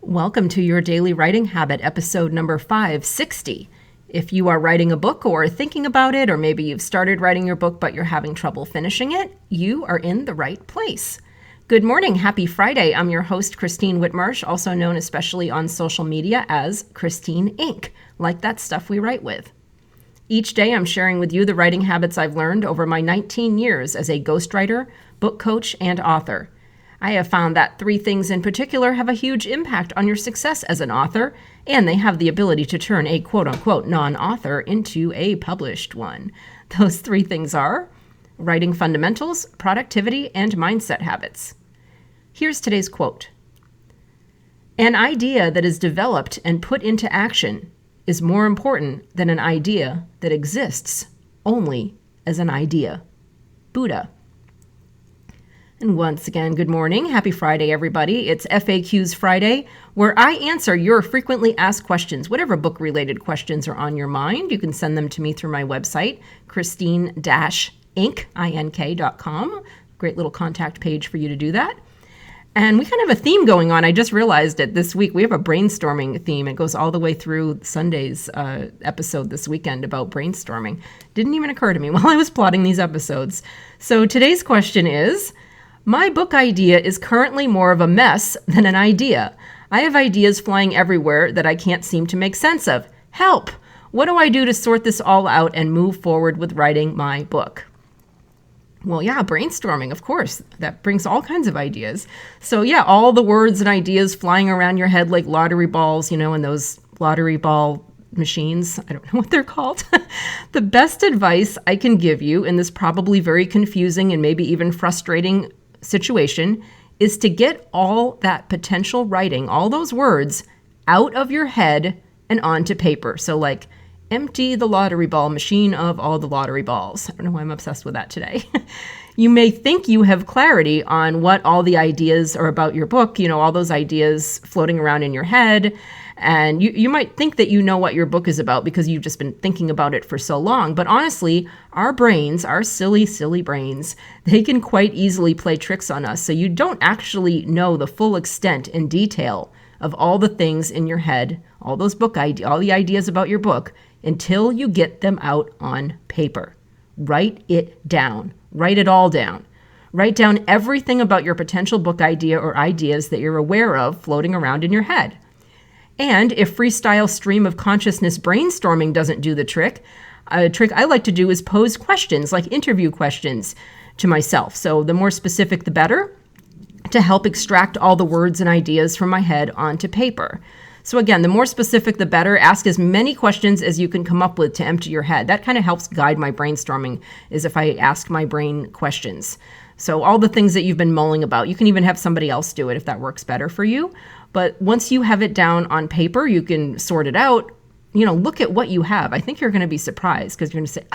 Welcome to your Daily Writing Habit, episode number 560. If you are writing a book or thinking about it, or maybe you've started writing your book but you're having trouble finishing it, you are in the right place. Good morning. Happy Friday. I'm your host, Christine Whitmarsh, also known especially on social media as Christine Inc., like that stuff we write with. Each day I'm sharing with you the writing habits I've learned over my 19 years as a ghostwriter, book coach, and author. I have found that 3 things in particular have a huge impact on your success as an author, and they have the ability to turn a quote-unquote non-author into a published one. Those 3 things are writing fundamentals, productivity, and mindset habits. Here's today's quote. An idea that is developed and put into action is more important than an idea that exists only as an idea. Buddha. And once again, good morning. Happy Friday, everybody. It's FAQs Friday, where I answer your frequently asked questions. Whatever book-related questions are on your mind, you can send them to me through my website, christine-ink.com. Great little contact page for you to do that. And we kind of have a theme going on. I just realized it this week. We have a brainstorming theme. It goes all the way through Sunday's episode this weekend about brainstorming. Didn't even occur to me while I was plotting these episodes. So today's question is, my book idea is currently more of a mess than an idea. I have ideas flying everywhere that I can't seem to make sense of. Help! What do I do to sort this all out and move forward with writing my book? Well, yeah, brainstorming, of course. That brings all kinds of ideas. So yeah, all the words and ideas flying around your head like lottery balls, and those lottery ball machines. I don't know what they're called. The best advice I can give you in this probably very confusing and maybe even frustrating situation is to get all that potential writing, all those words, out of your head and onto paper. So like empty the lottery ball machine of all the lottery balls. I don't know why I'm obsessed with that today. You may think you have clarity on what all the ideas are about your book, all those ideas floating around in your head. And you might think that you know what your book is about because you've just been thinking about it for so long. But honestly, our brains, our silly, silly brains, they can quite easily play tricks on us. So you don't actually know the full extent and detail of all the things in your head, all those book ideas, all the ideas about your book, until you get them out on paper. Write it down. Write it all down. Write down everything about your potential book idea or ideas that you're aware of floating around in your head. And if freestyle stream of consciousness brainstorming doesn't do the trick, a trick I like to do is pose questions, like interview questions, to myself. So the more specific, the better, to help extract all the words and ideas from my head onto paper. So again, the more specific, the better. Ask as many questions as you can come up with to empty your head. That kind of helps guide my brainstorming, is if I ask my brain questions. So all the things that you've been mulling about, you can even have somebody else do it if that works better for you. But once you have it down on paper, you can sort it out. Look at what you have. I think you're going to be surprised because you're going to say,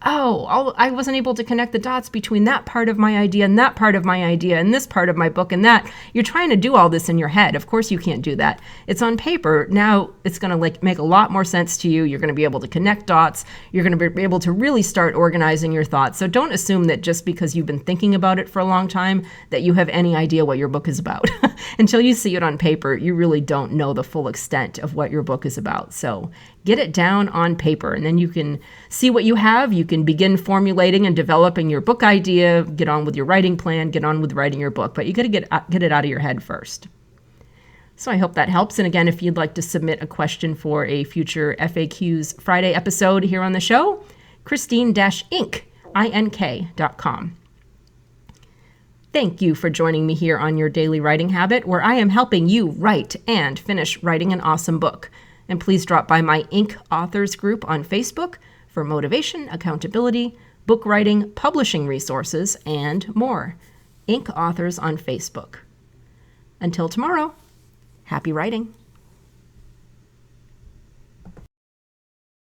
I wasn't able to connect the dots between that part of my idea and that part of my idea and this part of my book and that. You're trying to do all this in your head. Of course you can't do that. It's on paper. Now it's going to make a lot more sense to you. You're going to be able to connect dots. You're going to be able to really start organizing your thoughts. So don't assume that just because you've been thinking about it for a long time that you have any idea what your book is about. Until you see it on paper, you really don't know the full extent of what your book is about. So get it down on paper, and then you can see what you have. You can begin formulating and developing your book idea, get on with your writing plan, get on with writing your book. But you got to get it out of your head first. So I hope that helps. And again, if you'd like to submit a question for a future FAQs Friday episode here on the show, Christine-Ink.com. Thank you for joining me here on your Daily Writing Habit, where I am helping you write and finish writing an awesome book. And please drop by my Inc. Authors group on Facebook for motivation, accountability, book writing, publishing resources, and more. Inc. Authors on Facebook. Until tomorrow, happy writing.